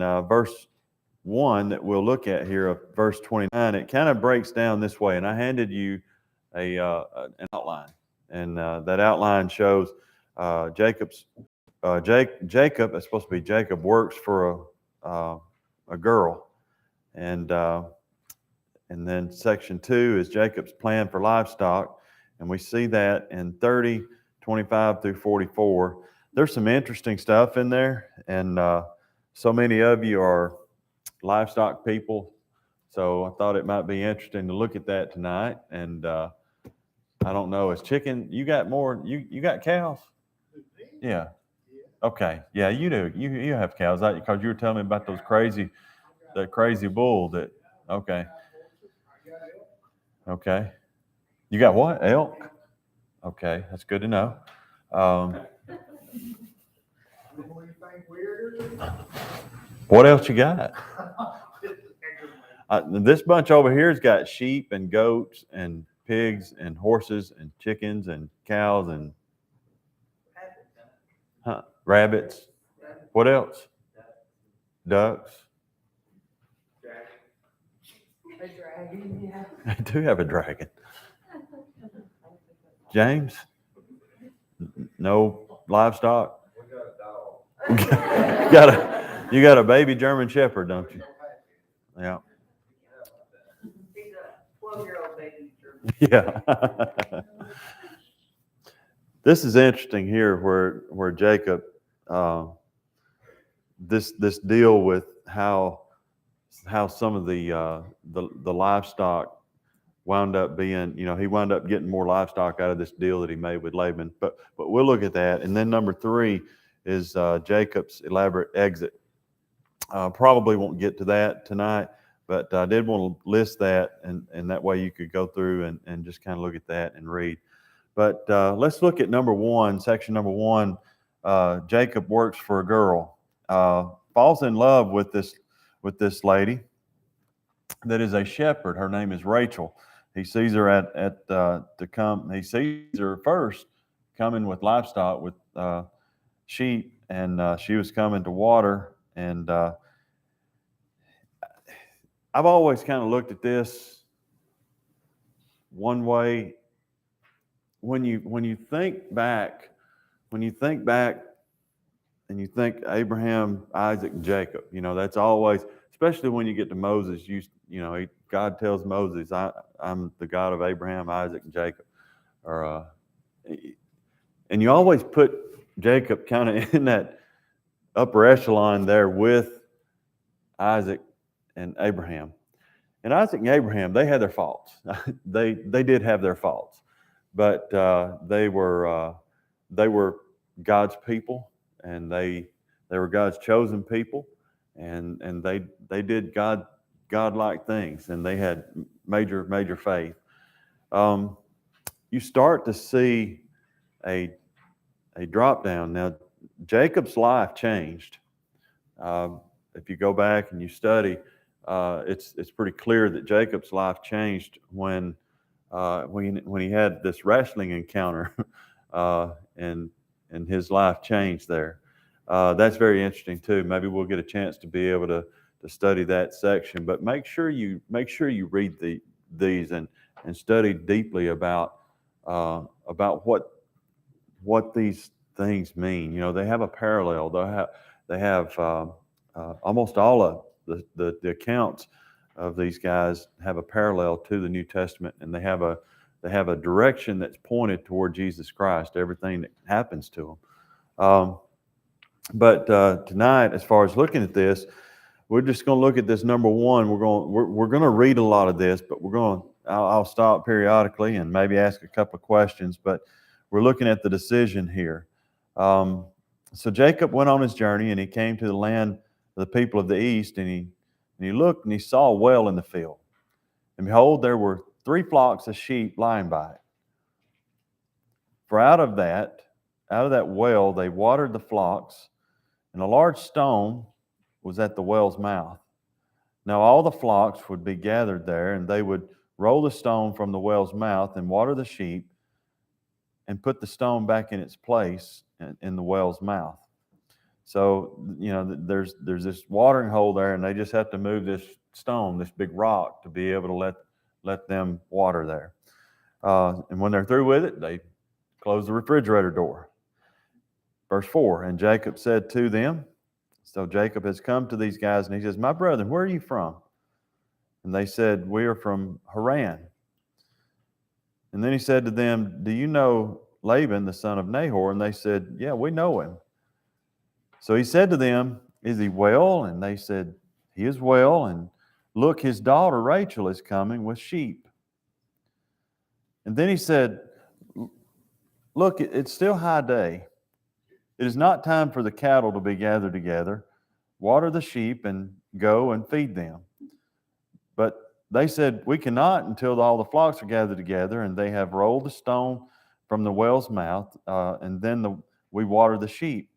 in verse 1 that we'll look at here of verse 29, it kind of breaks down this way. And I handed you an outline. And that outline shows Jacob, it's supposed to be Jacob, works for a girl. And then section 2 is Jacob's plan for livestock. And we see that in 30, 25 through 44. There's some interesting stuff in there. And so many of you are livestock people. So I thought it might be interesting to look at that tonight. And I don't know, is chicken, you got more, you got cows? Yeah. Okay. Yeah, you do. You have cows, because you were telling me about that crazy bull that, okay. Okay. You got what? Elk? Okay, that's good to know. What else you got? This bunch over here's got sheep and goats and pigs and horses and chickens and cows and rabbits. What else? Ducks. A dragon, yeah. They do have a dragon. James? No livestock? We got a dog. You got a baby German Shepherd, don't you? Yeah. He's a 12-year-old baby German. Yeah. This is interesting here where Jacob, this deal with how some of the livestock wound up being, he wound up getting more livestock out of this deal that he made with Laban. But we'll look at that. And then number 3 is Jacob's elaborate exit. Probably won't get to that tonight, but I did want to list that, and that way you could go through and just kind of look at that and read. But let's look at number 1, section number 1. Jacob works for a girl, falls in love with this lady that is a shepherd. Her name is Rachel. He sees her he sees her first coming with livestock, with sheep, and she was coming to water. And I've always kind of looked at this one way. When you think back and you think Abraham, Isaac, and Jacob, that's always, especially when you get to Moses, God tells Moses, I'm the God of Abraham, Isaac, and Jacob. And you always put Jacob kind of in that upper echelon there with Isaac and Abraham. And Isaac and Abraham, they had their faults. They did have their faults, but they were God's people, and they were God's chosen people, and they did God-like things, and they had major faith. You start to see a drop down. Now, Jacob's life changed. If you go back and you study, it's pretty clear that Jacob's life changed when he had this wrestling encounter, and his life changed there. That's very interesting too. Maybe we'll get a chance to be able to study that section. But make sure you read these and study deeply about what these things mean. They have a parallel. They have almost all of the accounts of these guys have a parallel to the New Testament, and they have a direction that's pointed toward Jesus Christ. Everything that happens to them. But tonight, as far as looking at this, we're just going to look at this number 1. We're going to read a lot of this, but I'll stop periodically and maybe ask a couple of questions. But we're looking at the decision here. So Jacob went on his journey, and he came to the land of the people of the east, and he looked and he saw a well in the field. And behold, there were 3 flocks of sheep lying by it. For out of that well they watered the flocks, and a large stone was at the well's mouth. Now all the flocks would be gathered there, and they would roll the stone from the well's mouth and water the sheep and put the stone back in its place in the well's mouth. So, there's this watering hole there, and they just have to move this stone, this big rock, to be able to let them water there. And when they're through with it, they close the refrigerator door. Verse 4, and Jacob said to them, so Jacob has come to these guys, and he says, my brethren, where are you from? And they said, we are from Haran. And then he said to them, do you know Laban, the son of Nahor? And they said, yeah, we know him. So he said to them, is he well? And they said, he is well. And look, his daughter Rachel is coming with sheep. And then he said, look, it's still high day. It is not time for the cattle to be gathered together. Water the sheep and go and feed them. But they said, we cannot until all the flocks are gathered together, and they have rolled the stone from the well's mouth, and then we water the sheep.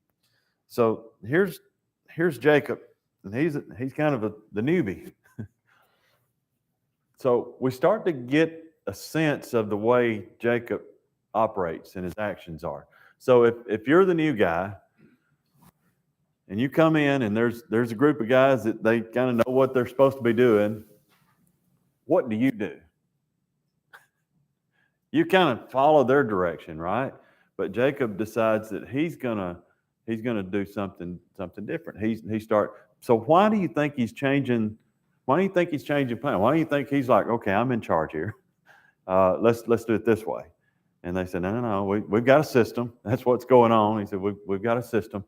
So here's Jacob, and he's kind of the newbie. So we start to get a sense of the way Jacob operates and his actions are. So if you're the new guy and you come in and there's a group of guys that they kind of know what they're supposed to be doing, what do? You kind of follow their direction, right? But Jacob decides that he's gonna do something different. So why do you think he's changing? Why do you think he's changing plan? Why do you think he's like, okay, I'm in charge here. Let's do it this way. And they said, no, we've got a system. That's what's going on. He said, we've got a system.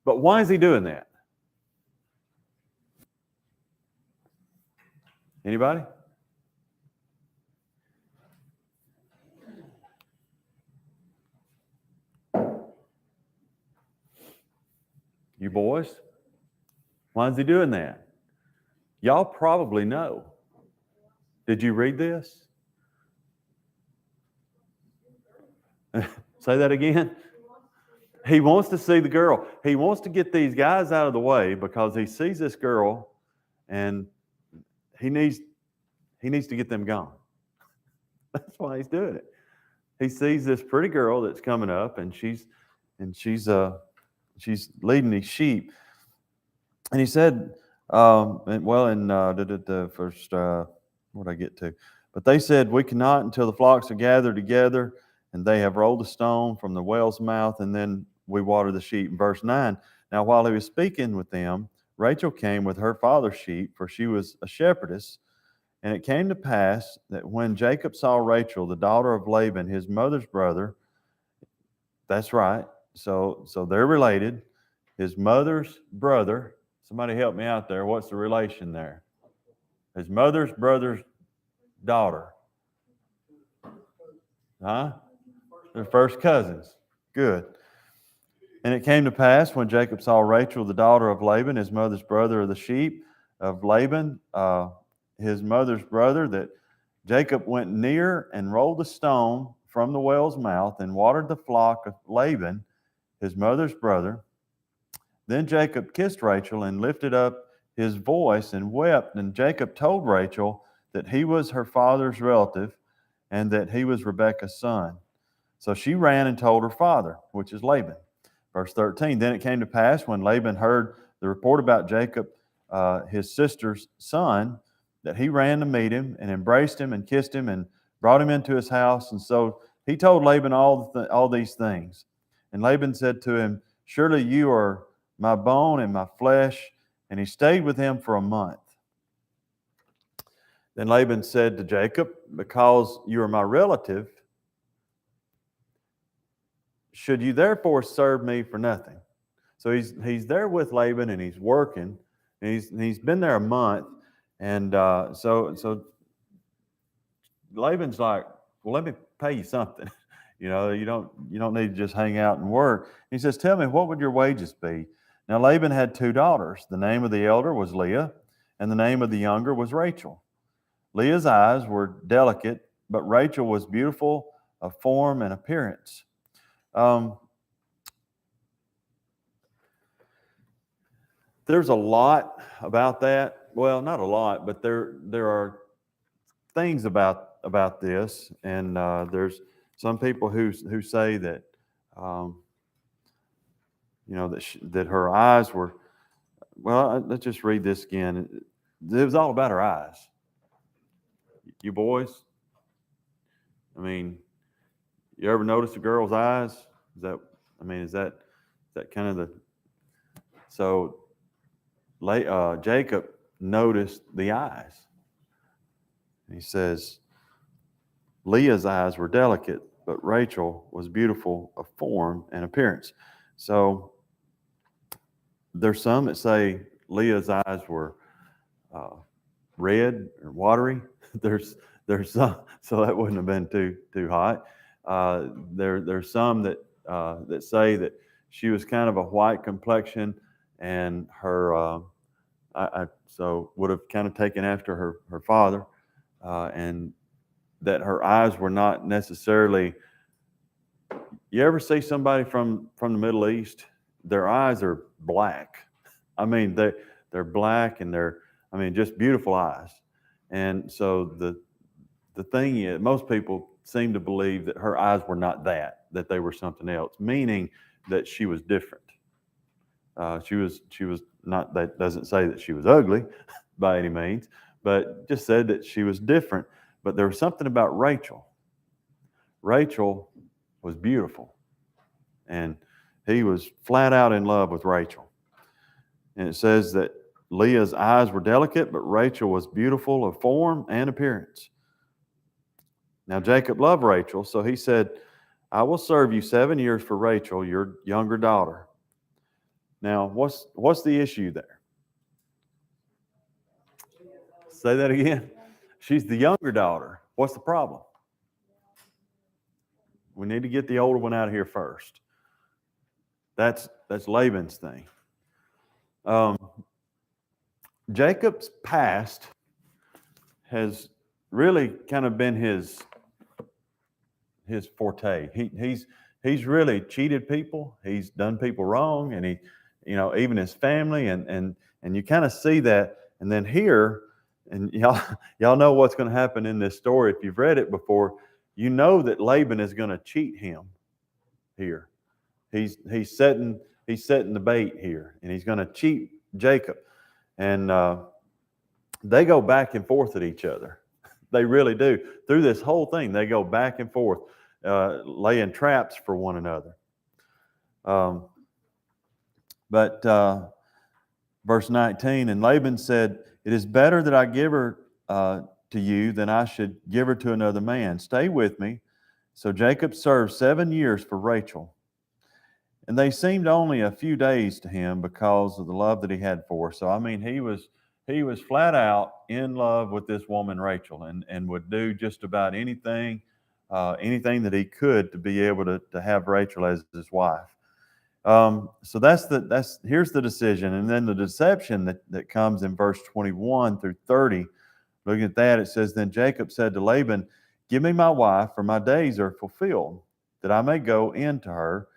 But why is he doing that? Anybody? You boys? Why is he doing that? Y'all probably know. Did you read this? Say that again. He wants to see the girl. He wants to get these guys out of the way because he sees this girl and he needs to get them gone. That's why he's doing it. He sees this pretty girl that's coming up, and she's leading these sheep. And he said, the first, what did I get to? But they said, we cannot until the flocks are gathered together, and they have rolled a stone from the well's mouth, and then we water the sheep. In verse 9, now while he was speaking with them, Rachel came with her father's sheep, for she was a shepherdess. And it came to pass that when Jacob saw Rachel, the daughter of Laban, his mother's brother, that's right, so they're related, his mother's brother, somebody help me out there, what's the relation there? His mother's brother's daughter. Huh? They're first cousins. Good. And it came to pass when Jacob saw Rachel, the daughter of Laban, his mother's brother of the sheep of Laban, his mother's brother, that Jacob went near and rolled a stone from the well's mouth and watered the flock of Laban, his mother's brother. Then Jacob kissed Rachel and lifted up his voice and wept. And Jacob told Rachel that he was her father's relative and that he was Rebekah's son. So she ran and told her father, which is Laban. Verse 13, then it came to pass when Laban heard the report about Jacob, his sister's son, that he ran to meet him and embraced him and kissed him and brought him into his house. And so he told Laban all these things. And Laban said to him, surely you are my bone and my flesh. And he stayed with him for a month. Then Laban said to Jacob, because you are my relative, should you therefore serve me for nothing? So he's there with Laban and he's working. And he's been there a month. And so Laban's like, well, let me pay you something. You don't need to just hang out and work. He says, tell me, what would your wages be? Now Laban had 2 daughters. The name of the elder was Leah, and the name of the younger was Rachel. Leah's eyes were delicate, but Rachel was beautiful of form and appearance. There's a lot about that. Well, not a lot, but there are things about this, and there's some people who say that that her eyes were, well, let's just read this again. It was all about her eyes. You boys, I mean, you ever notice a girl's eyes? Is that kind of so Jacob noticed the eyes. He says, Leah's eyes were delicate, but Rachel was beautiful of form and appearance. So there's some that say Leah's eyes were red or watery. There's some, so that wouldn't have been too hot. There's some that say that she was kind of a white complexion, and her so would have kind of taken after her father, and that her eyes were not necessarily. You ever see somebody from the Middle East? Their eyes are black. I mean, they're black, and just beautiful eyes. And so the thing is, most people seem to believe that her eyes were not that they were something else, meaning that she was different. She was not, that doesn't say that she was ugly by any means, but just said that she was different. But there was something about Rachel. Rachel was beautiful, and he was flat out in love with Rachel. And it says that Leah's eyes were delicate, but Rachel was beautiful of form and appearance. Now Jacob loved Rachel, so he said, I will serve you 7 years for Rachel, your younger daughter. Now, what's the issue there? Say that again. She's the younger daughter. What's the problem? We need to get the older one out of here first. That's Laban's thing. Jacob's past has really kind of been his forte. He's really cheated people. He's done people wrong, and he, even his family, and you kind of see that. And then here, and y'all know what's going to happen in this story if you've read it before. You know that Laban is going to cheat him here. He's setting the bait here, and he's going to cheat Jacob. And they go back and forth at each other. They really do. Through this whole thing, they go back and forth, laying traps for one another. But verse 19, and Laban said, it is better that I give her to you than I should give her to another man. Stay with me. So Jacob served 7 years for Rachel. And they seemed only a few days to him because of the love that he had for her. So, he was flat out in love with this woman, Rachel, and would do just about anything that he could to be able to have Rachel as his wife. So here's the decision. And then the deception that comes in verse 21 through 30. Looking at that, it says, then Jacob said to Laban, give me my wife, for my days are fulfilled, that I may go in to her.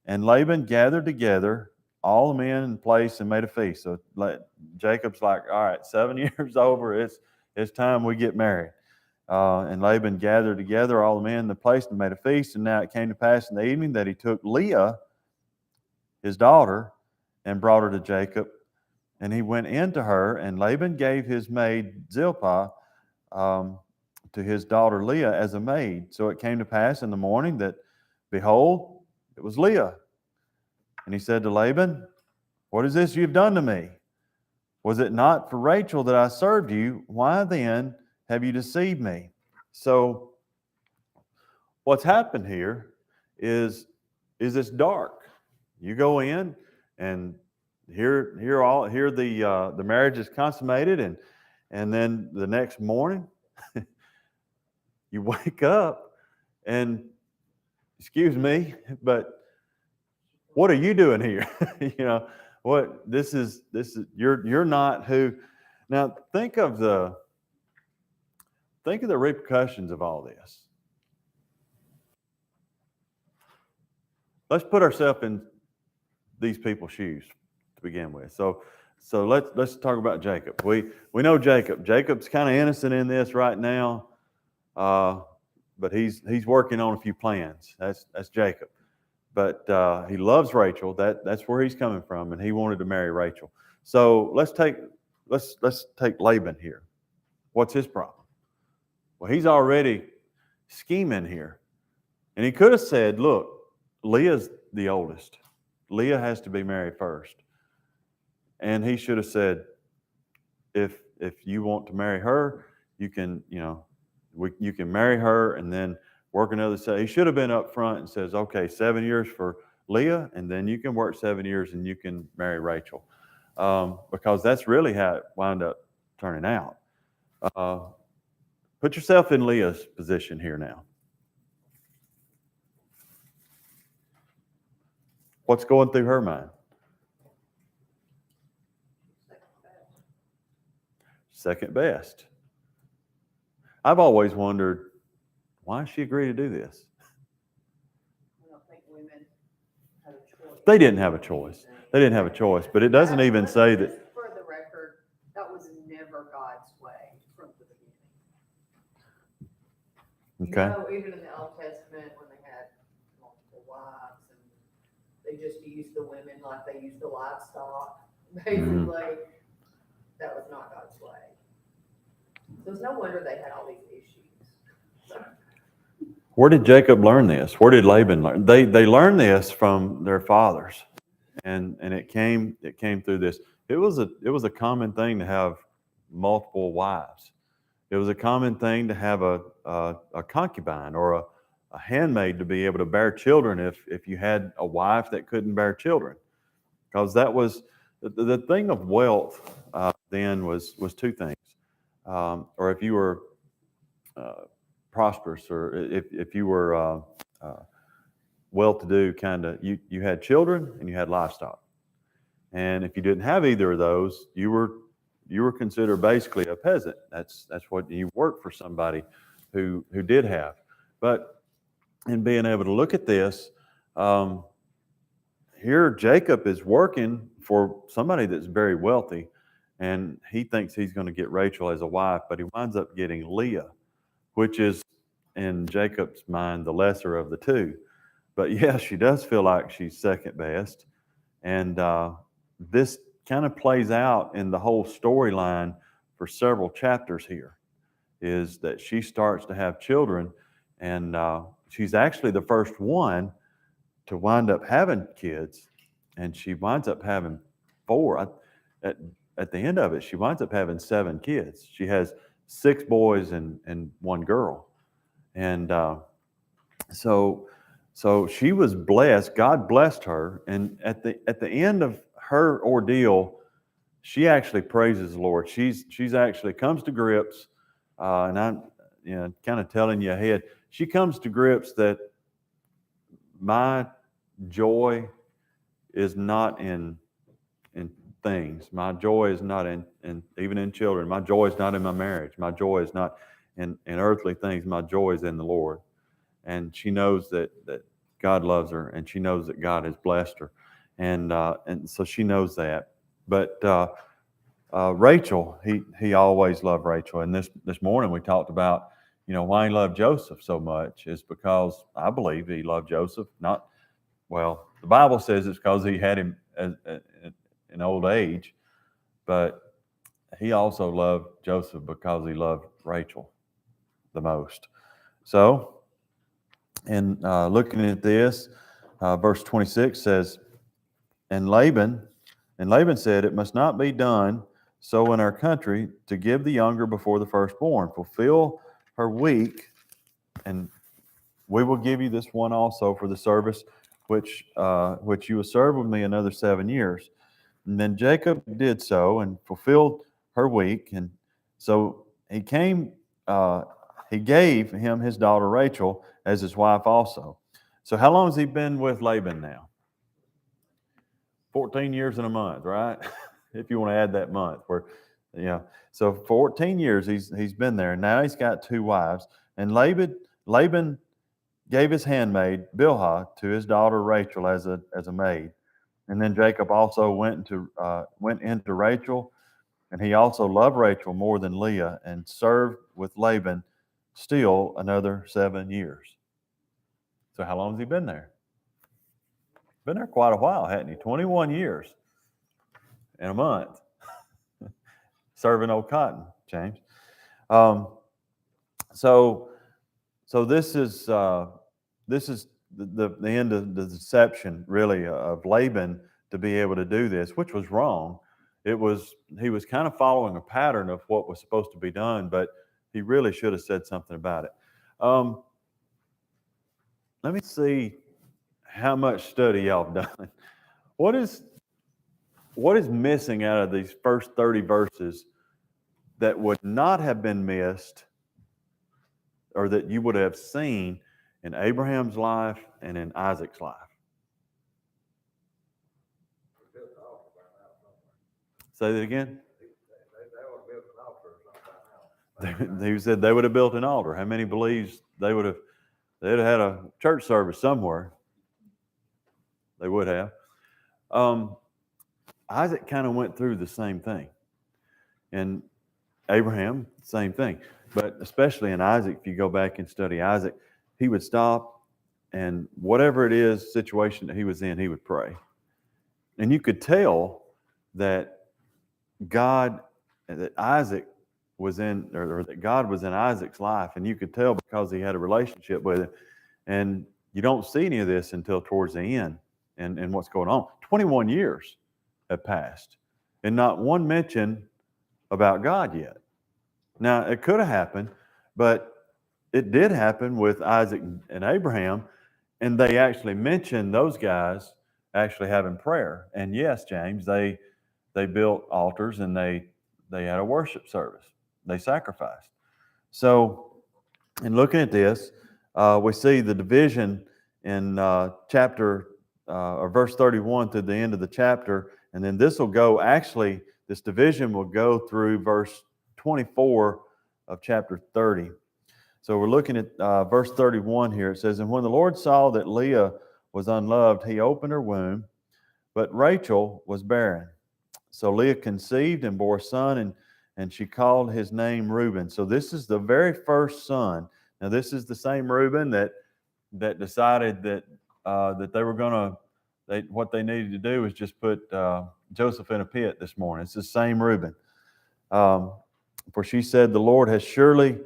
And Laban gathered together all the men in place and made a feast. So Jacob's like, all right, 7 years over, it's time we get married. And Laban gathered together all the men in the place and made a feast. And now it came to pass in the evening that he took Leah, his daughter, and brought her to Jacob. And he went in to her, and Laban gave his maid Zilpah to his daughter Leah as a maid. So it came to pass in the morning that, behold, it was Leah. And he said to Laban, what is this you've done to me? Was it not for Rachel that I served you? Why then have you deceived me? So what's happened here is it's dark. You go in, and here the marriage is consummated, and then the next morning you wake up and, excuse me, but what are you doing here? This is you're not who. Now think of the repercussions of all this. Let's put ourselves in these people's shoes to begin with. So let's talk about Jacob. We know Jacob. Jacob's kind of innocent in this right now, but he's working on a few plans. That's Jacob. but he loves Rachel. That's where he's coming from, and he wanted to marry Rachel. So let's take Laban here. What's his problem? Well, he's already scheming here, and he could have said, "Look, Leah's the oldest. Leah has to be married first," and he should have said, "If you want to marry her, you can you can marry her and then work another 7." He should have been up front and says, "Okay, 7 years for Leah, and then you can work 7 years and you can marry Rachel," because that's really how it wound up turning out. Put yourself in Leah's position here now. What's going through her mind? Second best. I've always wondered, why she agreed to do this? I don't think women have a choice. They didn't have a choice. They didn't have a choice, but it doesn't even say that. For the record, that was never God's way from the beginning. Okay. You know, even in the Old Testament, when they had multiple wives, and they just used the women like they used the livestock, basically, that was not God's way. So it's no wonder they had all these issues. So, Where did Jacob learn this? Where did Laban learn? They learned this from their fathers, and it came through this. It was a common thing to have multiple wives. It was a common thing to have a concubine or a handmaid to be able to bear children if you had a wife that couldn't bear children, because that was the thing of wealth then was two things, or if you were prosperous, or if you were well-to-do, kind of, you had children and you had livestock, and if you didn't have either of those, you were considered basically a peasant. That's what you worked for, somebody who did have. But in being able to look at this, here Jacob is working for somebody that's very wealthy, and he thinks he's going to get Rachel as a wife, but he winds up getting Leah, which is in Jacob's mind the lesser of the two. But yeah, she does feel like she's second best, and this kind of plays out in the whole storyline for several chapters here, is that she starts to have children, and she's actually the first one to wind up having kids, and she winds up having 4. At the end of it, she winds up having 7 kids. She has 6 boys and 1 girl, and so she was blessed. God blessed her, and at the end of her ordeal, she actually praises the Lord. She's actually comes to grips, and I'm kind of telling you ahead. She comes to grips that my joy is not in things. My joy is not in even in children. My joy is not in my marriage. My joy is not in earthly things. My joy is in the Lord. And she knows that God loves her, and she knows that God has blessed her, and so she knows that. But Rachel, he always loved Rachel. And this morning we talked about, why he loved Joseph so much is because I believe he loved Joseph. The Bible says it's because he had him in old age, but he also loved Joseph because he loved Rachel the most. So, in looking at this, verse 26 says, And Laban said, It must not be done so in our country to give the younger before the firstborn. Fulfill her week, and we will give you this one also for the service which you will serve with me another 7 years. And then Jacob did so and fulfilled her week, and so he came. He gave him his daughter Rachel as his wife also. So how long has he been with Laban now? 14 years and a month, right? If you want to add that month, so 14 years he's been there. Now he's got 2 wives, and Laban gave his handmaid Bilhah to his daughter Rachel as a maid. And then Jacob also went into Rachel, and he also loved Rachel more than Leah, and served with Laban still another 7 years. So how long has he been there? Been there quite a while, hadn't he? 21 years and a month serving old Cotton, James. So this is the end of the deception, really, of Laban to be able to do this, which was wrong. He was kind of following a pattern of what was supposed to be done, but he really should have said something about it. Let me see how much study y'all have done. What is missing out of these first 30 verses that would not have been missed, or that you would have seen in Abraham's life and in Isaac's life? Say that again. He said they would have built an altar. How many believes they'd have had a church service somewhere? They would have. Isaac kind of went through the same thing. And Abraham, same thing. But especially in Isaac, if you go back and study Isaac, he would stop, and whatever it is, situation that he was in, he would pray. And you could tell that Isaac was in, or that God was in Isaac's life, and you could tell because he had a relationship with him. And you don't see any of this until towards the end and what's going on. 21 years have passed, and not one mention about God yet. Now, it could have happened, but it did happen with Isaac and Abraham, and they actually mentioned those guys actually having prayer. And yes, James, they built altars, and they had a worship service. They sacrificed. So, in looking at this, we see the division in chapter or verse 31 to the end of the chapter, and then this division will go through verse 24 of chapter 30. So we're looking at verse 31 here. It says, "And when the Lord saw that Leah was unloved, he opened her womb, but Rachel was barren. So Leah conceived and bore a son, and she called his name Reuben." So this is the very first son. Now this is the same Reuben that decided that they were going to, what they needed to do was just put Joseph in a pit this morning. It's the same Reuben. For she said, "The Lord has surely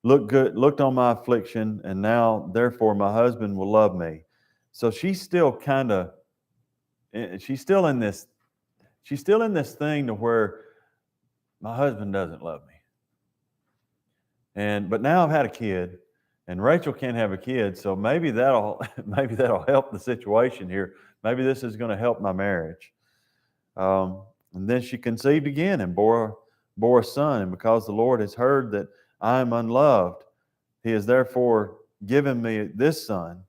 looked on my affliction, and now therefore my husband will love me." So she's still in this thing to where my husband doesn't love me. But now I've had a kid, and Rachel can't have a kid, so maybe that'll help the situation here. Maybe this is going to help my marriage. And then she conceived again and bore a son, and because the Lord has heard that I am unloved, he has therefore given me this son.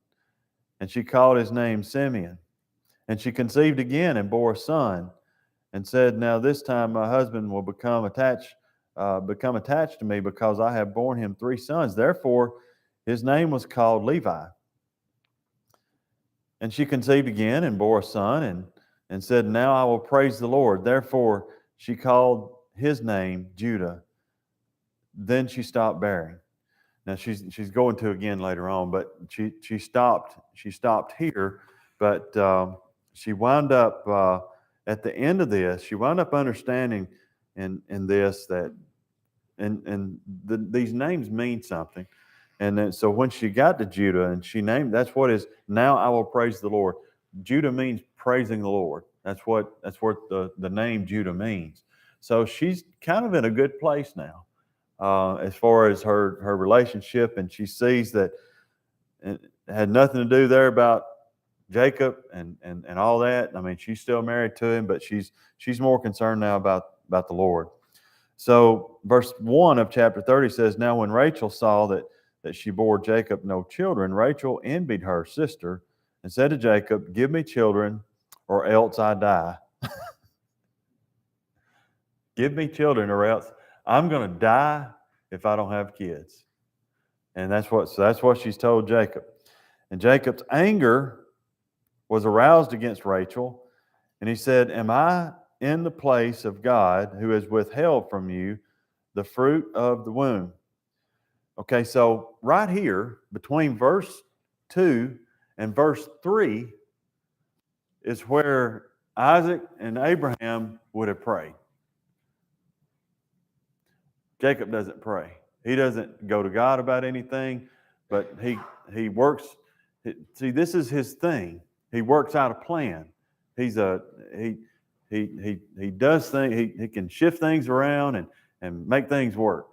And she called his name Simeon. And she conceived again and bore a son, and said, "Now this time my husband will become attached to me, because I have borne him 3 sons." Therefore his name was called Levi. And she conceived again and bore a son, and said, "Now I will praise the Lord." Therefore she called his name Judah. Then she stopped bearing. Now she's going to again later on, but she stopped here. But she wound up at the end of this. She wound up understanding in this that these names mean something. And then so when she got to Judah and she named, that's what is "Now I will praise the Lord." Judah means praising the Lord. That's what the name Judah means. So she's kind of in a good place now. As far as her relationship, and she sees that it had nothing to do there about Jacob and all that. I mean, she's still married to him, but she's more concerned now about the Lord. So verse 1 of chapter 30 says, "Now when Rachel saw that she bore Jacob no children, Rachel envied her sister and said to Jacob, 'Give me children, or else I die.'" Give me children, or else I'm going to die if I don't have kids. And that's what she's told Jacob. And Jacob's anger was aroused against Rachel, and he said, "Am I in the place of God, who has withheld from you the fruit of the womb?" Okay, so right here, between verse 2 and verse 3, is where Isaac and Abraham would have prayed. Jacob doesn't pray. He doesn't go to God about anything, but he works. See, this is his thing. He works out a plan. He does things. He can shift things around and make things work.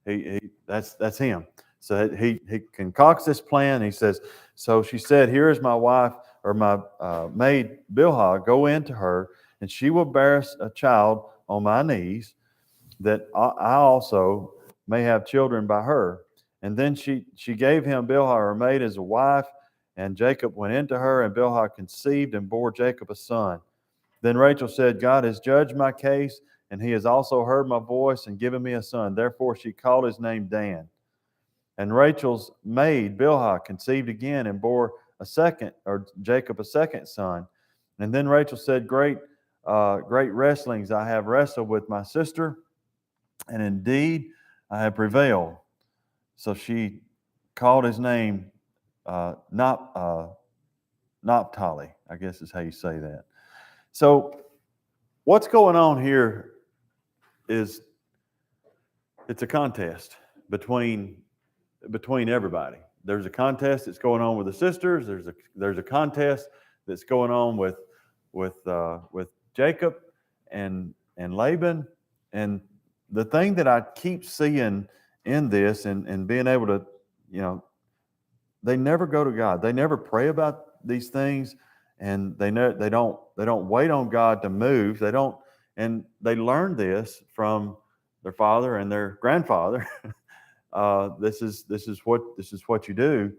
That's him. So he concocts this plan. He says, so she said, here is my wife, or my maid Bilhah. Go in to her, and she will bear a child on my knees, that I also may have children by her. And then she gave him Bilhah, her maid, as a wife. And Jacob went into her, and Bilhah conceived and bore Jacob a son. Then Rachel said, God has judged my case, and he has also heard my voice and given me a son. Therefore she called his name Dan. And Rachel's maid Bilhah conceived again and bore Jacob a second son. And then Rachel said, great wrestlings I have wrestled with my sister, and indeed I have prevailed. So she called his name Naphtali, I guess is how you say that. So what's going on here is it's a contest between everybody. There's a contest that's going on with the sisters. There's a contest that's going on with Jacob and Laban. And the thing that I keep seeing in this and being able to, they never go to God. They never pray about these things, and they don't wait on God to move. They don't, and they learn this from their father and their grandfather. This is what you do.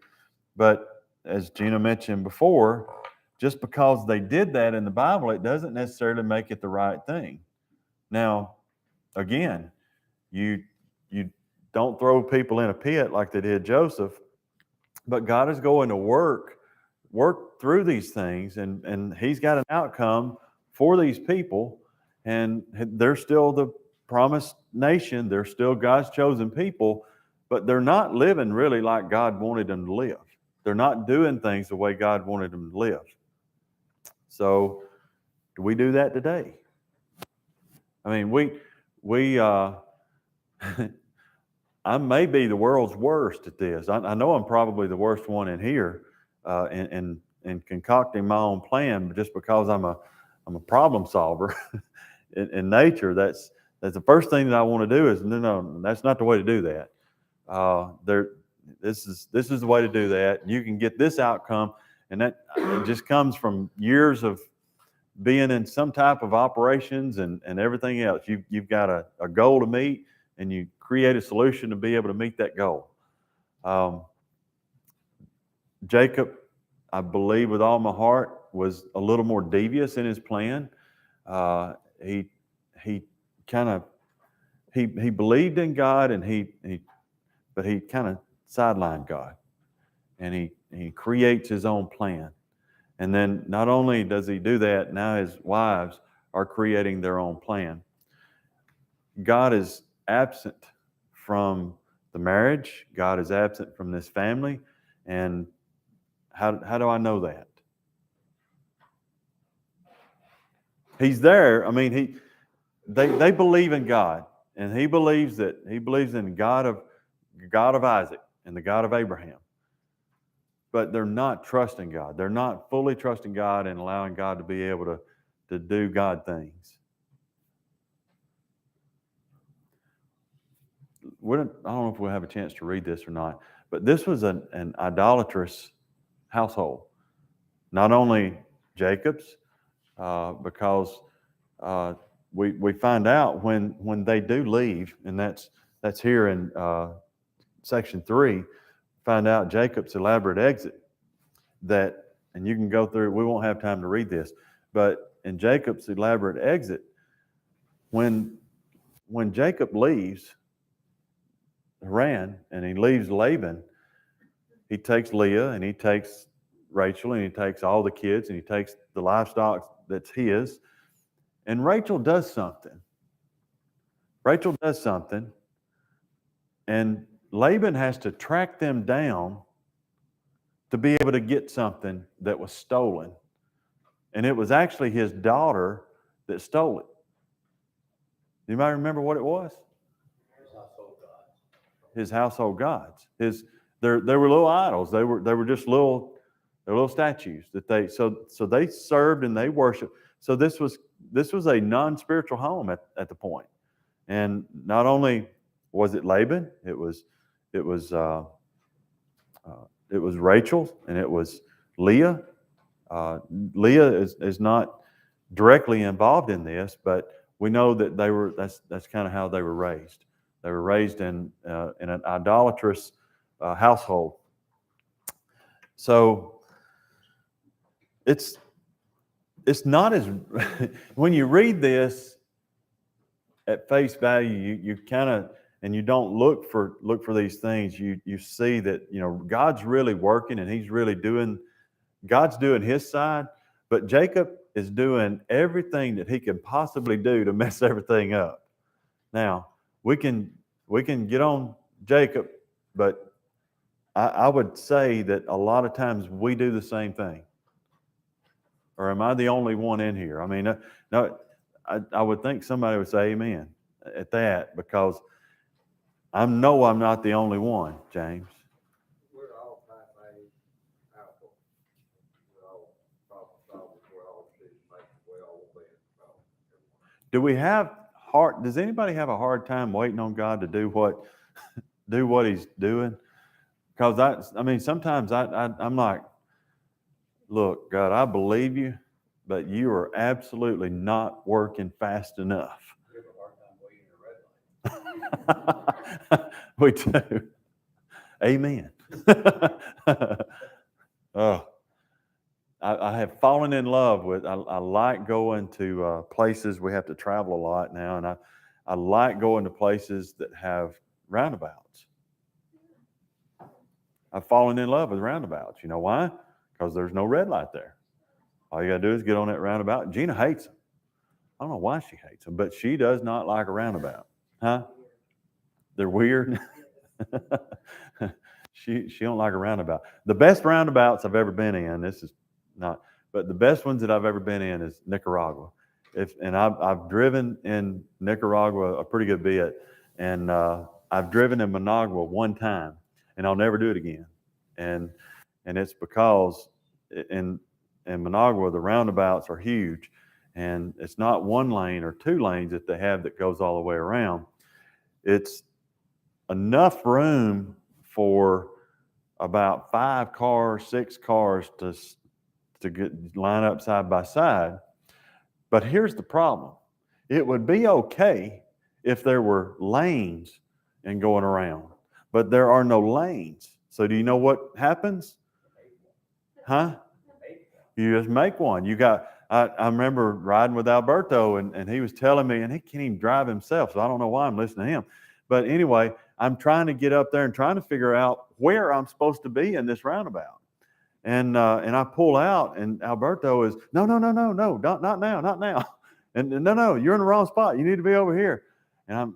But as Gina mentioned before, just because they did that in the Bible, it doesn't necessarily make it the right thing. Now, again, you don't throw people in a pit like they did Joseph, but God is going to work through these things, and he's got an outcome for these people, and they're still the promised nation. They're still God's chosen people, but they're not living really like God wanted them to live. They're not doing things the way God wanted them to live. So do we do that today? I mean, we I may be the world's worst at this. I know I'm probably the worst one in here, in concocting my own plan, just because I'm a problem solver in nature. That's the first thing that I want to do is no, that's not the way to do that. This is the way to do that. You can get this outcome, and that it just comes from years of being in some type of operations and everything else. You've got a goal to meet, and you create a solution to be able to meet that goal. Jacob, I believe with all my heart, was a little more devious in his plan. He believed in God, but he kind of sidelined God, and he creates his own plan. And then not only does he do that, now his wives are creating their own plan. God is absent from the marriage. God is absent from this family. And how do I know that? He's there. I mean, they believe in God, and he believes in God of Isaac and the God of Abraham. But they're not trusting God. They're not fully trusting God and allowing God to be able to do God things. I don't know if we'll have a chance to read this or not, but this was an idolatrous household. Not only Jacob's, because we find out when they do leave, and that's here in section 3. Find out Jacob's elaborate exit. And you can go through. We won't have time to read this, but in Jacob's elaborate exit, when Jacob leaves Haran and he leaves Laban, he takes Leah and he takes Rachel and he takes all the kids and he takes the livestock that's his. And Rachel does something. And Laban has to track them down to be able to get something that was stolen And it was actually his daughter that stole it. Anybody remember what it was? His household gods. They were little idols. They were just little statues that they served and they worshiped. So this was a non-spiritual home at the point. And not only was it Laban, it was Rachel and it was Leah. Leah is not directly involved in this, but we know that that's kind of how they were raised. They were raised in an idolatrous household. So it's not as when you read this at face value, you kind of, and you don't look for these things. You see that God's really working and He's really God's doing His side, but Jacob is doing everything that he could possibly do to mess everything up. Now, we can get on Jacob, but I would say that a lot of times we do the same thing. Or am I the only one in here? I mean, no, I would think somebody would say amen at that, because I'm not the only one, James. We're all type A alpha. We're all problem solvers. We're all decision makers. We all obey it. Do we have does anybody have a hard time waiting on God to do what He's doing? Because sometimes I'm like, look, God, I believe you, but you are absolutely not working fast enough. We have a hard time waiting in a red light. We do. Amen. Oh, I have fallen in love with, I like going to places. We have to travel a lot now, and I like going to places that have roundabouts. I've fallen in love with roundabouts. You know why? Because there's no red light there. All you got to do is get on that roundabout. Gina hates them. I don't know why she hates them, but she does not like a roundabout. Huh? They're weird. She don't like a roundabout. The best roundabouts I've ever been in, but the best ones that I've ever been in is Nicaragua. I've driven in Nicaragua a pretty good bit, and I've driven in Managua one time, and I'll never do it again. And it's because in Managua the roundabouts are huge, and it's not one lane or two lanes that they have that goes all the way around. It's enough room for about 5 cars, 6 cars to line up side by side. But here's the problem. It would be okay if there were lanes and going around, but there are no lanes. So do you know what happens? Huh? You just make one. I remember riding with Alberto, and he was telling me, and he can't even drive himself, so I don't know why I'm listening to him. But anyway, I'm trying to get up there and trying to figure out where I'm supposed to be in this roundabout. And I pull out, and Alberto is, no, not now. And no, you're in the wrong spot. You need to be over here. And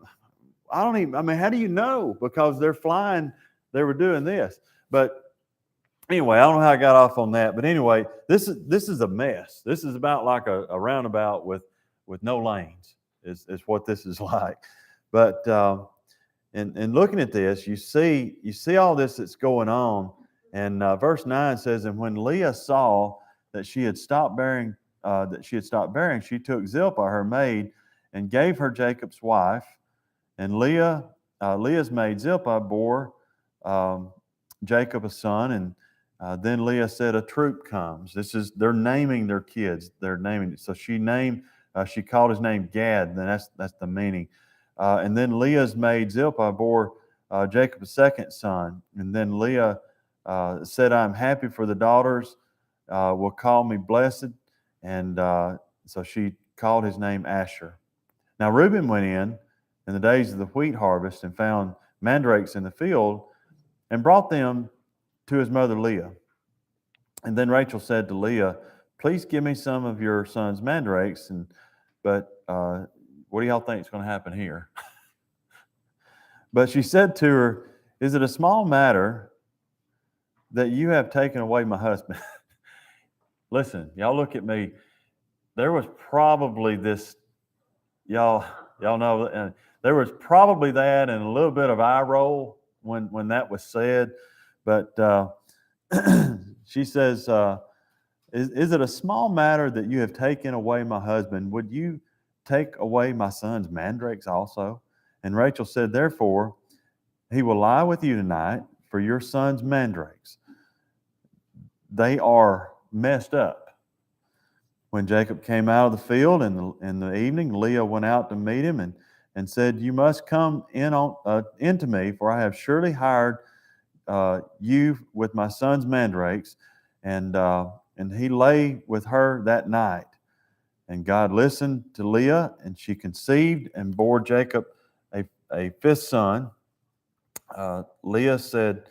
how do you know? Because they're flying, they were doing this. But anyway, I don't know how I got off on that. But anyway, this is a mess. This is about like a roundabout with no lanes is what this is like. But and looking at this, you see all this that's going on. And verse 9 says, and when Leah saw that she had stopped bearing, she took Zilpah, her maid, and gave her Jacob's wife. And Leah's maid Zilpah bore Jacob a son. And then Leah said, a troop comes. They're naming their kids. They're naming it. So she called his name Gad. And that's the meaning. And then Leah's maid Zilpah bore Jacob a second son. And then Leah said, I'm happy for the daughters will call me blessed. And so she called his name Asher. Now Reuben went in the days of the wheat harvest and found mandrakes in the field and brought them to his mother Leah. And then Rachel said to Leah, please give me some of your son's mandrakes. But what do y'all think is going to happen here? But she said to her, is it a small matter that you have taken away my husband? Listen, y'all look at me. there was probably this, y'all know, there was probably that and a little bit of eye roll when that was said. But she says, is it a small matter that you have taken away my husband? Would you take away my son's mandrakes also? And Rachel said, therefore, he will lie with you tonight for your son's mandrakes. They are messed up. When Jacob came out of the field in the evening, Leah went out to meet him and said, you must come into me, for I have surely hired you with my son's mandrakes. And he lay with her that night. And God listened to Leah, and she conceived and bore Jacob a fifth son. Leah said,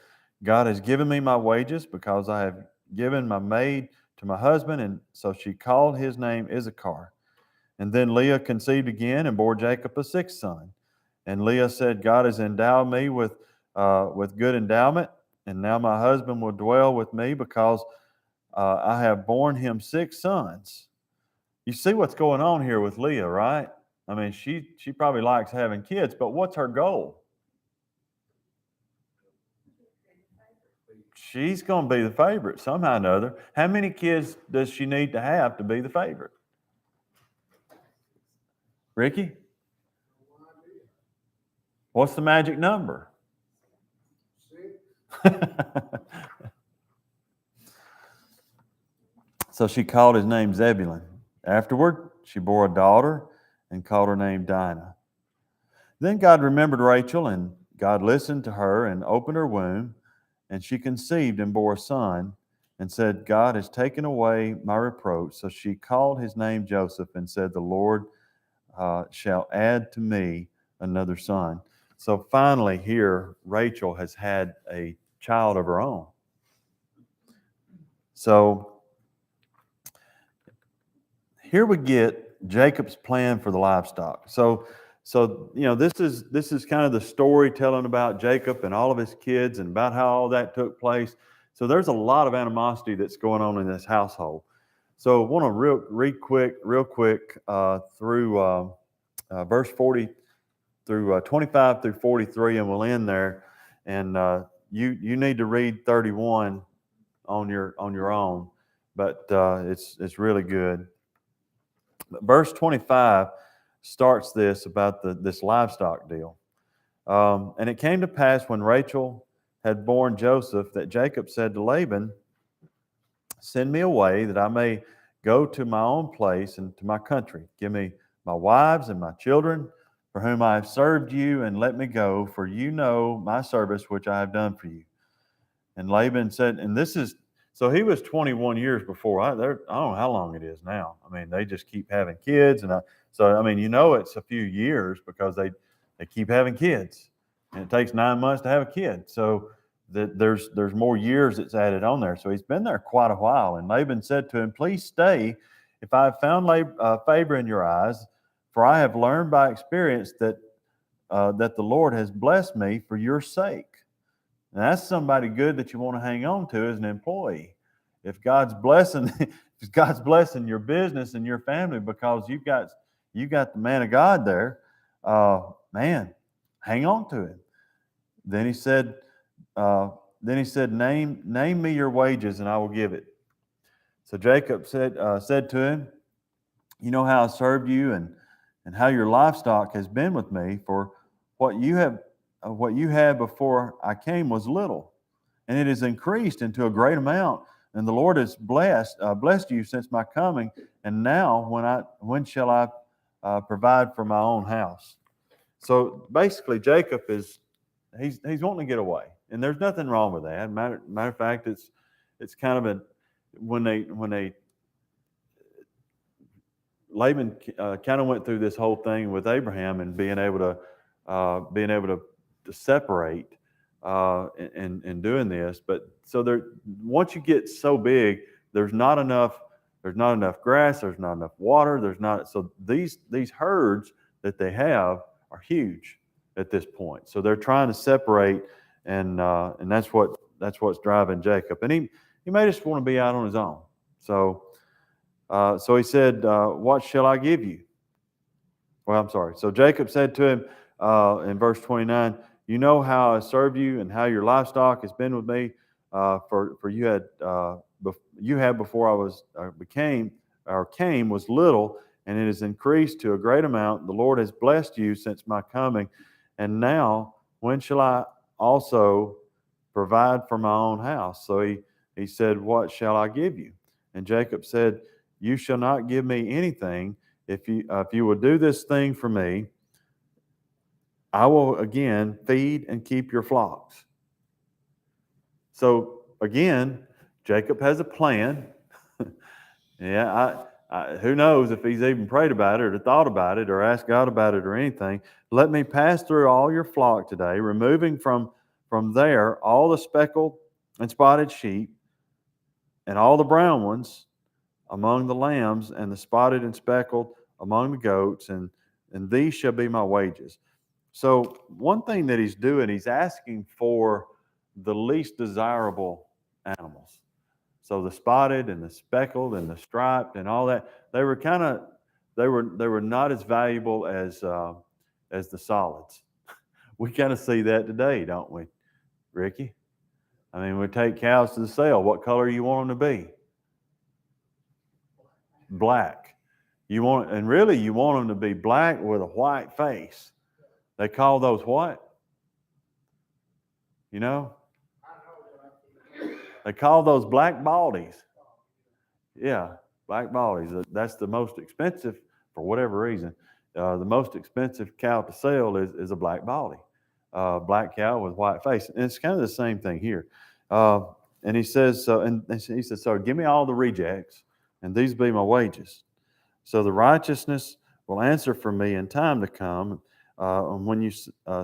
God has given me my wages because I have given my maid to my husband. And so she called his name Issachar. And then Leah conceived again and bore Jacob a sixth son. And Leah said, God has endowed me with good endowment, and now my husband will dwell with me because I have borne him six sons. You see what's going on here with Leah, right? I mean, she probably likes having kids, but what's her goal? She's going to be the favorite somehow or another. How many kids does she need to have to be the favorite? Ricky? What's the magic number? 6. So she called his name Zebulun. Afterward, she bore a daughter and called her name Dinah. Then God remembered Rachel, and God listened to her and opened her womb, and she conceived and bore a son, and said, God has taken away my reproach. So she called his name Joseph and said, the Lord shall add to me another son. So finally here, Rachel has had a child of her own. So here we get Jacob's plan for the livestock. So this is kind of the story telling about Jacob and all of his kids and about how all that took place. So there's a lot of animosity that's going on in this household. So I want to read real quick through verse 40 through 25 through 43, and we'll end there. And you need to read 31 on your own, but it's really good. But verse 25 starts this about this livestock deal. And it came to pass when Rachel had borne Joseph that Jacob said to Laban, send me away that I may go to my own place and to my country. Give me my wives and my children for whom I have served you, and let me go, for you know my service which I have done for you. And Laban said, and this is, so he was 21 years before. I don't know how long it is now. I mean, they just keep having kids. And it's a few years because they keep having kids. And it takes 9 months to have a kid. So there's more years that's added on there. So he's been there quite a while. And Laban said to him, please stay if I have found favor in your eyes, for I have learned by experience that the Lord has blessed me for your sake. And that's somebody good that you want to hang on to as an employee. If God's blessing your business and your family because you've got the man of God there, man, hang on to him. Then he said, name me your wages and I will give it. So Jacob said to him, you know how I served you and how your livestock has been with me, for what you had before I came was little, and it has increased into a great amount. And the Lord has blessed you since my coming. And now, when shall I provide for my own house? So basically, Jacob he's wanting to get away, and there's nothing wrong with that. Matter of fact, it's kind of Laban kind of went through this whole thing with Abraham and being able to separate and doing this. But so once you get so big, there's not enough grass, there's not enough water, so these herds that they have are huge at this point. So they're trying to separate, and that's what's driving Jacob. And he may just want to be out on his own. So So he said, what shall I give you? Well, I'm sorry. So Jacob said to him in verse 29, you know how I served you and how your livestock has been with me. For you had before I was came was little, and it has increased to a great amount. The Lord has blessed you since my coming, and now when shall I also provide for my own house? So he said, what shall I give you? And Jacob said, you shall not give me anything. If you will do this thing for me, I will again feed and keep your flocks. So again, Jacob has a plan. Yeah, who knows if he's even prayed about it or thought about it or asked God about it or anything. Let me pass through all your flock today, removing from there all the speckled and spotted sheep and all the brown ones among the lambs and the spotted and speckled among the goats, and these shall be my wages. So one thing that he's doing, he's asking for the least desirable animals. So the spotted and the speckled and the striped and all that, they were not as valuable as the solids. We kind of see that today, don't we, Ricky? I mean, we take cows to the sale. What color you want them to be? Black. You want them to be black with a white face. They call those what? You know? They call those black baldies. Yeah, black baldies. That's the most expensive, for whatever reason. The most expensive cow to sell is a black baldy. Black cow with white face. And it's kind of the same thing here. And he says, he says, so give me all the rejects, and these be my wages. So the righteousness will answer for me in time to come. And when you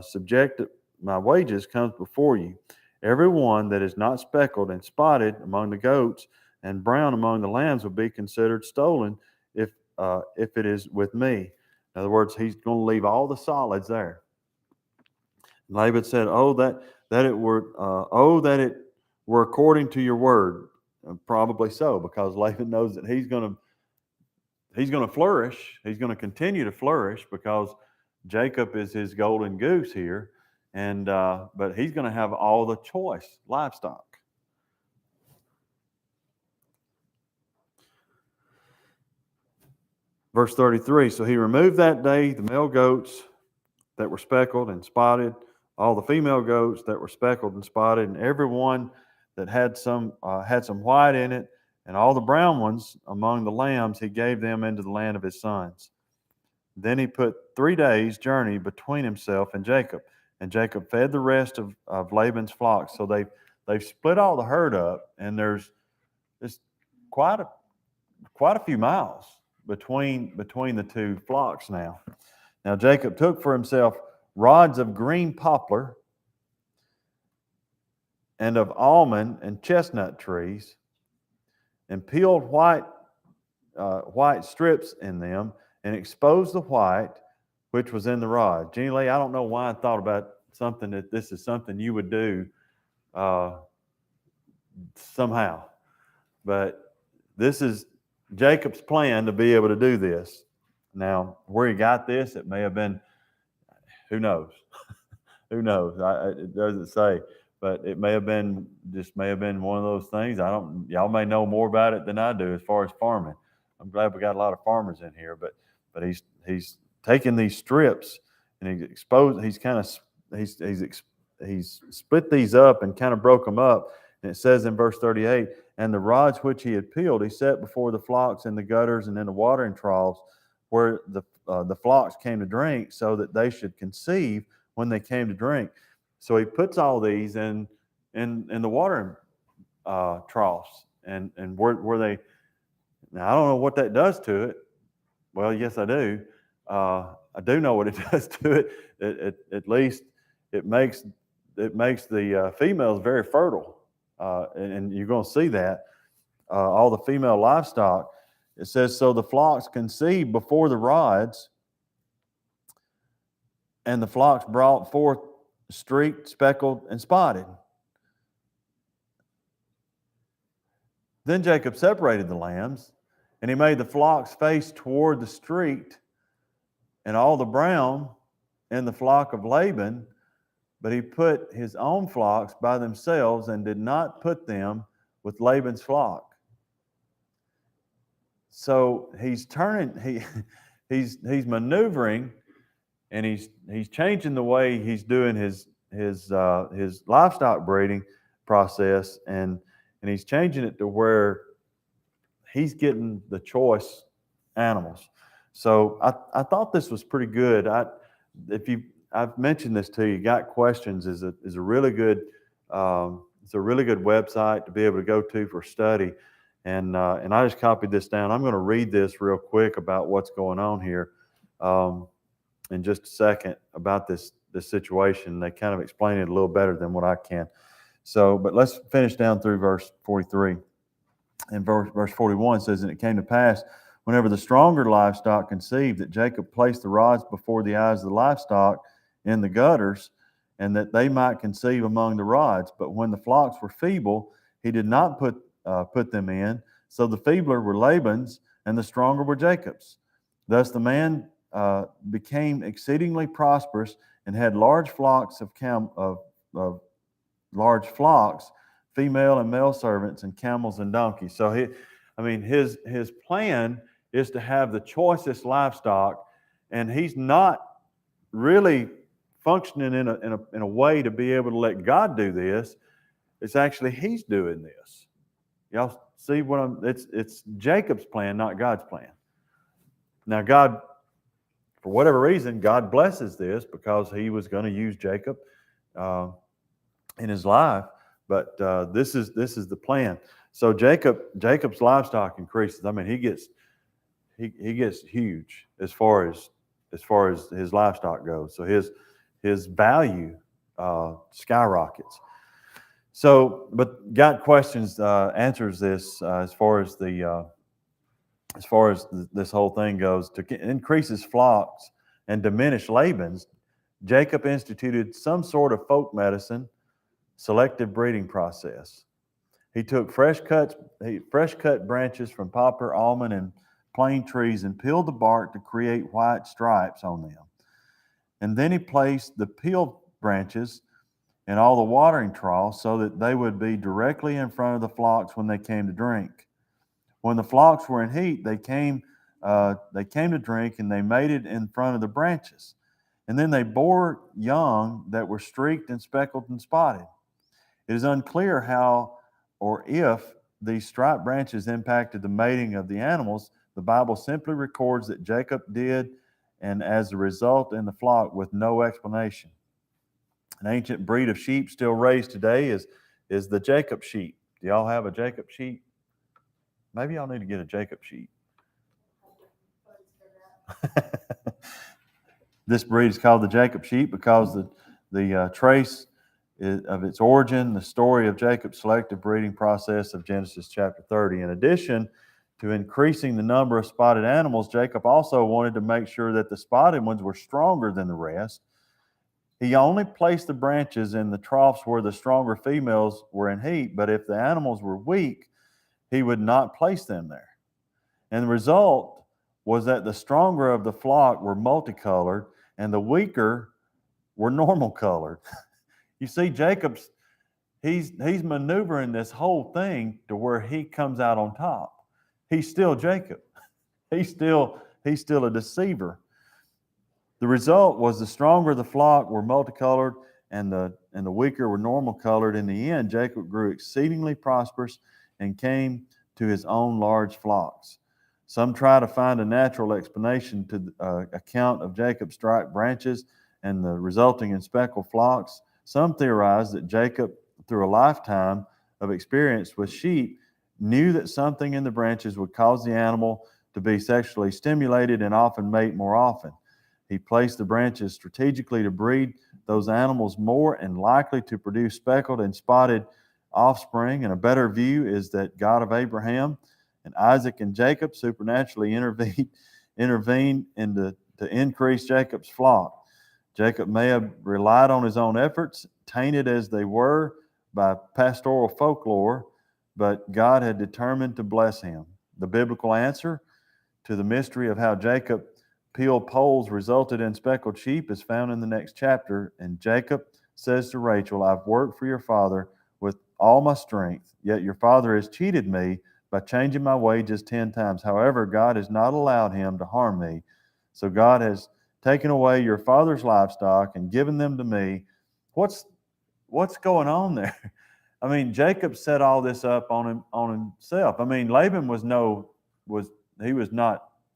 subject my wages comes before you. Every one that is not speckled and spotted among the goats and brown among the lambs will be considered stolen if it is with me. In other words, he's going to leave all the solids there. Laban said, that it were according to your word. Probably so, because Laban knows that he's going to flourish. He's going to continue to flourish because Jacob is his golden goose here. And but he's going to have all the choice livestock. Verse 33, so he removed that day the male goats that were speckled and spotted, all the female goats that were speckled and spotted, and every one that had some white in it, and all the brown ones among the lambs, he gave them into the land of his sons. Then he put 3 days' journey between himself and Jacob. And Jacob fed the rest of Laban's flocks. So they've split all the herd up, and there's quite a few miles between the two flocks now. Now Jacob took for himself rods of green poplar and of almond and chestnut trees, and peeled white strips in them, and exposed the white which was in the rod. Jeannie Lee, I don't know why I thought about something that this is something you would do somehow. But this is Jacob's plan to be able to do this. Now, where he got this, it may have been, who knows? Who knows? It doesn't say. But it may have been one of those things. Y'all may know more about it than I do as far as farming. I'm glad we got a lot of farmers in here, but he's taken these strips and he's split these up and kind of broke them up. And it says in verse 38, and the rods which he had peeled, he set before the flocks in the gutters and in the watering troughs where the flocks came to drink, so that they should conceive when they came to drink. So he puts all these in the watering troughs and where they. Now I don't know what that does to it. Well, yes, I do. I do know what it does to it. At least it makes the females very fertile, and you're going to see that all the female livestock. It says, so the flocks conceived before the rods, and the flocks brought forth streaked, speckled, and spotted. Then Jacob separated the lambs And he made the flocks face toward the street, and all the brown in the flock of Laban, but he put his own flocks by themselves and did not put them with Laban's flock. So he's he's maneuvering, and he's changing the way he's doing his livestock breeding process, and he's changing it to where he's getting the choice animals. So I thought this was pretty good. I've mentioned this to you. Got Questions is a really good it's a really good website to be able to go to for study. And I just copied this down. I'm going to read this real quick about what's going on here in just a second about this situation. They kind of explain it a little better than what I can. So, but let's finish down through verse 43. And verse 41 says, "And it came to pass, whenever the stronger livestock conceived, that Jacob placed the rods before the eyes of the livestock in the gutters, and that they might conceive among the rods. But when the flocks were feeble, he did not put them in. So the feebler were Laban's, and the stronger were Jacob's. Thus the man became exceedingly prosperous, and had large flocks of large flocks, female and male servants, and camels and donkeys." So his plan is to have the choicest livestock, and he's not really functioning in a way to be able to let God do this. It's actually he's doing this. Y'all see what it's Jacob's plan, not God's plan. Now God, for whatever reason, God blesses this because he was going to use Jacob in his life. But this is the plan. So Jacob's livestock increases. I mean, he gets huge as far as his livestock goes. So his value skyrockets. So, but Got Questions answers this as far as this whole thing goes. To increase his flocks and diminish Laban's, Jacob instituted some sort of folk medicine, selective breeding process. He took fresh cut branches from poplar, almond, and plane trees and peeled the bark to create white stripes on them. And then he placed the peeled branches in all the watering troughs so that they would be directly in front of the flocks when they came to drink. When the flocks were in heat, they came to drink, and they mated in front of the branches. And then they bore young that were streaked and speckled and spotted. It is unclear how or if these striped branches impacted the mating of the animals. The Bible simply records that Jacob did, and as a result in the flock, with no explanation. An ancient breed of sheep still raised today is the Jacob sheep. Do y'all have a Jacob sheep? Maybe y'all need to get a Jacob sheep. This breed is called the Jacob sheep because the trace of its origin, the story of Jacob's selective breeding process of Genesis chapter 30. In addition to increasing the number of spotted animals, Jacob also wanted to make sure that the spotted ones were stronger than the rest. He only placed the branches in the troughs where the stronger females were in heat, but if the animals were weak, he would not place them there. And the result was that the stronger of the flock were multicolored, and the weaker were normal colored. You see, he's maneuvering this whole thing to where he comes out on top. He's still Jacob. He's still a deceiver. The result was the stronger the flock were multicolored, and the weaker were normal colored. In the end, Jacob grew exceedingly prosperous and came to his own large flocks. Some try to find a natural explanation to the account of Jacob's striped branches and the resulting in speckled flocks. Some theorize that Jacob, through a lifetime of experience with sheep, knew that something in the branches would cause the animal to be sexually stimulated and often mate more often. He placed the branches strategically to breed those animals more and likely to produce speckled and spotted offspring. And a better view is that God of Abraham and Isaac and Jacob supernaturally intervened to increase Jacob's flock. Jacob may have relied on his own efforts, tainted as they were by pastoral folklore, but God had determined to bless him. the biblical answer to the mystery of how Jacob peeled poles resulted in speckled sheep is found in the next chapter. And Jacob says to Rachel, I've worked for your father with all my strength, yet your father has cheated me by changing my wages 10 times. However, God has not allowed him to harm me. So God has taken away your father's livestock and given them to me. What's going on there? I mean, Jacob set all this up on himself. I mean, Laban was not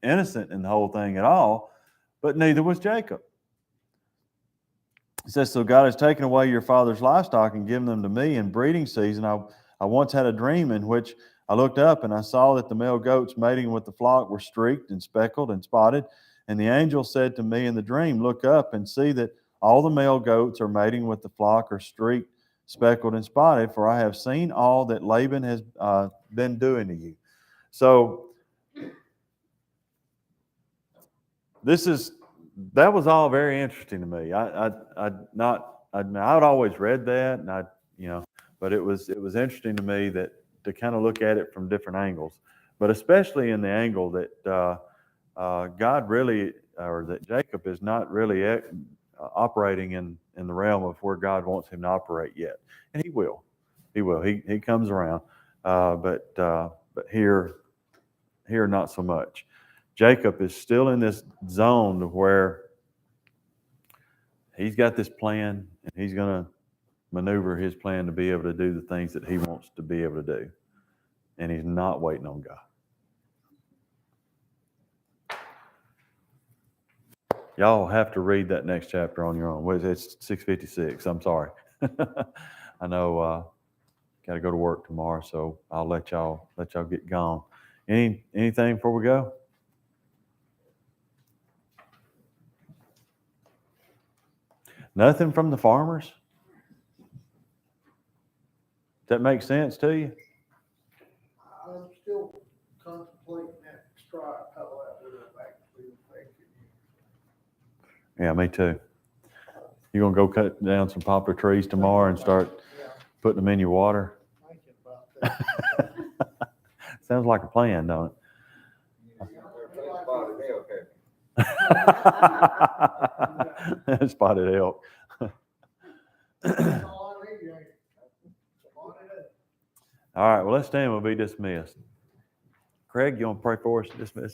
innocent in the whole thing at all, but neither was Jacob. It says, so God has taken away your father's livestock and given them to me in breeding season. I once had a dream in which I looked up and I saw that the male goats mating with the flock were streaked and speckled and spotted. And the angel said to me in the dream, look up and see that all the male goats are mating with the flock are streaked, speckled, and spotted, for I have seen all that Laban has been doing to you. So that was all very interesting to me. I'd always read that, and but it was interesting to me that to kind of look at it from different angles, but especially in the angle that God really, or that Jacob is not really operating in the realm of where God wants him to operate yet, and he will. He comes around, but here not so much. Jacob is still in this zone of where he's got this plan and he's going to maneuver his plan to be able to do the things that he wants to be able to do. And he's not waiting on God. Y'all have to read that next chapter on your own. It's 6:56. I'm sorry. I know got to go to work tomorrow, so I'll let y'all get gone. Anything before we go? Nothing from the farmers? Does that make sense to you? I'm still contemplating that strike, how that would have actually affected you. Yeah, me too. You gonna go cut down some poplar trees tomorrow and start Yeah, putting them in your water? thinking about that. Sounds like a plan, don't it? Spotted elk. That's all I need, Jay. Come on in. All right, well, let's stand. We'll be dismissed. Craig, you want to pray for us? Dismiss.